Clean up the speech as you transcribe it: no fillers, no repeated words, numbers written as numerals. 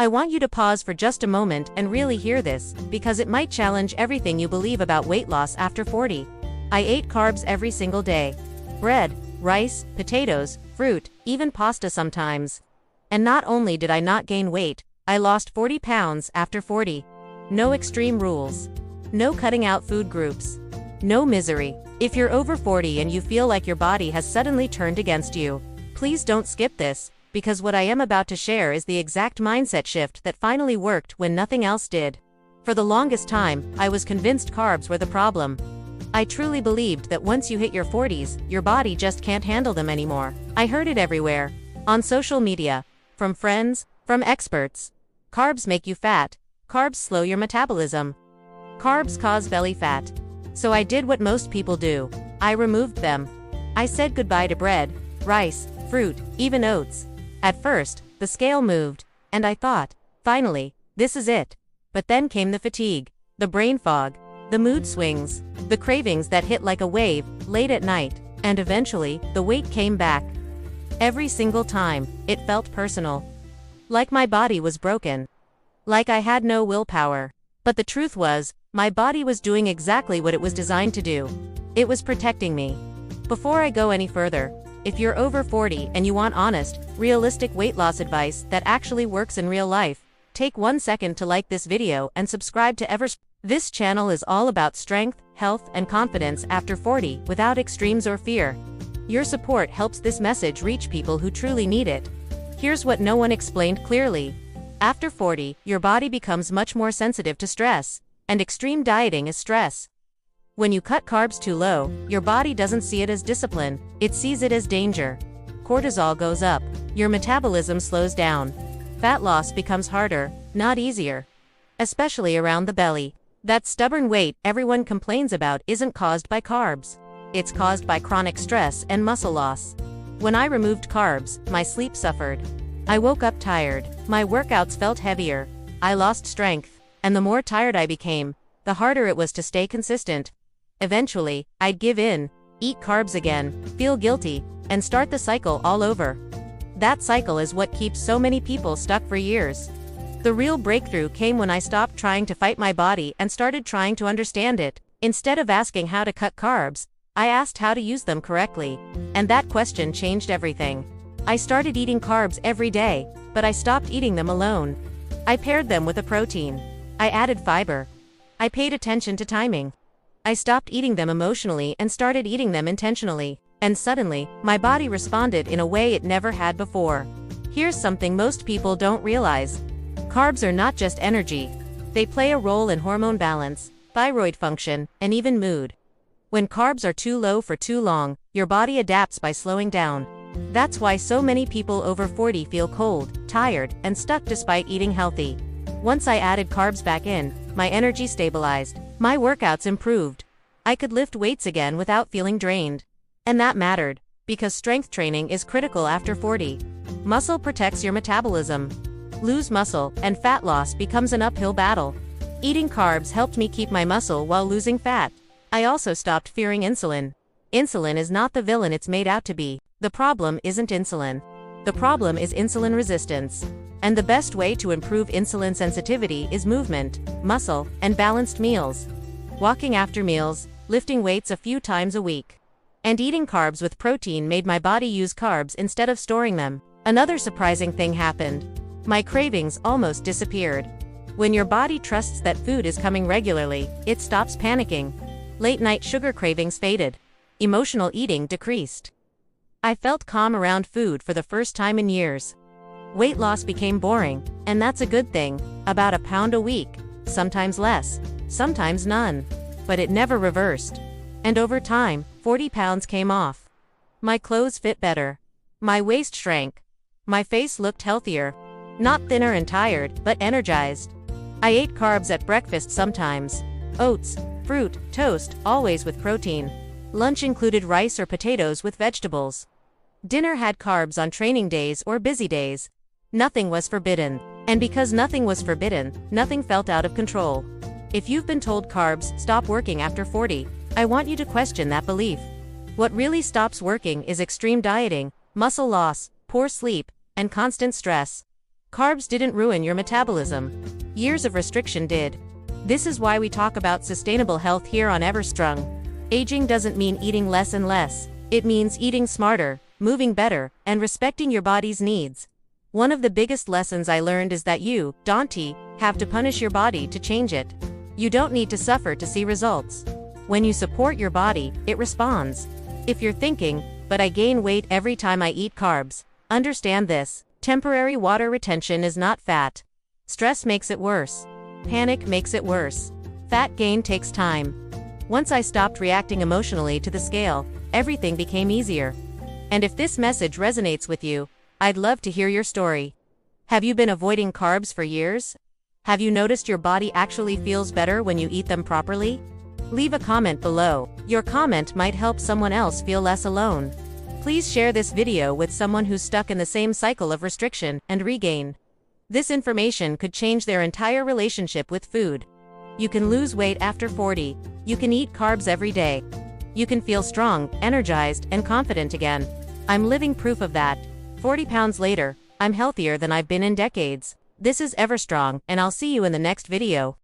I want you to pause for just a moment and really hear this, because it might challenge everything you believe about weight loss after 40. I ate carbs every single day. Bread, rice, potatoes, fruit, even pasta sometimes. And not only did I not gain weight, I lost 40 pounds after 40. No extreme rules. No cutting out food groups. No misery. If you're over 40 and you feel like your body has suddenly turned against you, please don't skip this, because what I am about to share is the exact mindset shift that finally worked when nothing else did. For the longest time, I was convinced carbs were the problem. I truly believed that once you hit your 40s, your body just can't handle them anymore. I heard it everywhere. On social media. From friends. From experts. Carbs make you fat. Carbs slow your metabolism. Carbs cause belly fat. So I did what most people do. I removed them. I said goodbye to bread, rice, fruit, even oats. At first, the scale moved, and I thought, finally, this is it. But then came the fatigue, the brain fog, the mood swings, the cravings that hit like a wave, late at night, and eventually, the weight came back. Every single time, it felt personal. Like my body was broken. Like I had no willpower. But the truth was, my body was doing exactly what it was designed to do. It was protecting me. Before I go any further, if you're over 40 and you want honest, realistic weight loss advice that actually works in real life, take 1 second to like this video and subscribe to Everstrong. This channel is all about strength, health, and confidence after 40 without extremes or fear. Your support helps this message reach people who truly need it. Here's what no one explained clearly. After 40, your body becomes much more sensitive to stress, and extreme dieting is stress. When you cut carbs too low, your body doesn't see it as discipline, it sees it as danger. Cortisol goes up, your metabolism slows down. Fat loss becomes harder, not easier. Especially around the belly. That stubborn weight everyone complains about isn't caused by carbs. It's caused by chronic stress and muscle loss. When I removed carbs, my sleep suffered. I woke up tired, my workouts felt heavier, I lost strength, and the more tired I became, the harder it was to stay consistent. Eventually, I'd give in, eat carbs again, feel guilty, and start the cycle all over. That cycle is what keeps so many people stuck for years. The real breakthrough came when I stopped trying to fight my body and started trying to understand it. Instead of asking how to cut carbs, I asked how to use them correctly. And that question changed everything. I started eating carbs every day, but I stopped eating them alone. I paired them with a protein. I added fiber. I paid attention to timing. I stopped eating them emotionally and started eating them intentionally. And suddenly, my body responded in a way it never had before. Here's something most people don't realize. Carbs are not just energy. They play a role in hormone balance, thyroid function, and even mood. When carbs are too low for too long, your body adapts by slowing down. That's why so many people over 40 feel cold, tired, and stuck despite eating healthy. Once I added carbs back in, my energy stabilized. My workouts improved. I could lift weights again without feeling drained. And that mattered, because strength training is critical after 40. Muscle protects your metabolism. Lose muscle, and fat loss becomes an uphill battle. Eating carbs helped me keep my muscle while losing fat. I also stopped fearing insulin. Insulin is not the villain it's made out to be. The problem isn't insulin. The problem is insulin resistance. And the best way to improve insulin sensitivity is movement, muscle, and balanced meals. Walking after meals, lifting weights a few times a week. And eating carbs with protein made my body use carbs instead of storing them. Another surprising thing happened. My cravings almost disappeared. When your body trusts that food is coming regularly, it stops panicking. Late-night sugar cravings faded. Emotional eating decreased. I felt calm around food for the first time in years. Weight loss became boring, and that's a good thing. About a pound a week, sometimes less, sometimes none. But it never reversed. And over time, 40 pounds came off. My clothes fit better. My waist shrank. My face looked healthier. Not thinner and tired, but energized. I ate carbs at breakfast sometimes. Oats, fruit, toast, always with protein. Lunch included rice or potatoes with vegetables. Dinner had carbs on training days or busy days. Nothing was forbidden. And because nothing was forbidden, nothing felt out of control. If you've been told carbs stop working after 40, I want you to question that belief. What really stops working is extreme dieting, muscle loss, poor sleep, and constant stress. Carbs didn't ruin your metabolism. Years of restriction did. This is why we talk about sustainable health here on Everstrong. Aging doesn't mean eating less and less. It means eating smarter, moving better, and respecting your body's needs. One of the biggest lessons I learned is that you, Dante, have to punish your body to change it. You don't need to suffer to see results. When you support your body, it responds. If you're thinking, but I gain weight every time I eat carbs, understand this: temporary water retention is not fat. Stress makes it worse. Panic makes it worse. Fat gain takes time. Once I stopped reacting emotionally to the scale, everything became easier. And if this message resonates with you, I'd love to hear your story. Have you been avoiding carbs for years? Have you noticed your body actually feels better when you eat them properly? Leave a comment below. Your comment might help someone else feel less alone. Please share this video with someone who's stuck in the same cycle of restriction and regain. This information could change their entire relationship with food. You can lose weight after 40. You can eat carbs every day. You can feel strong, energized, and confident again. I'm living proof of that. 40 pounds later, I'm healthier than I've been in decades. This is Everstrong, and I'll see you in the next video.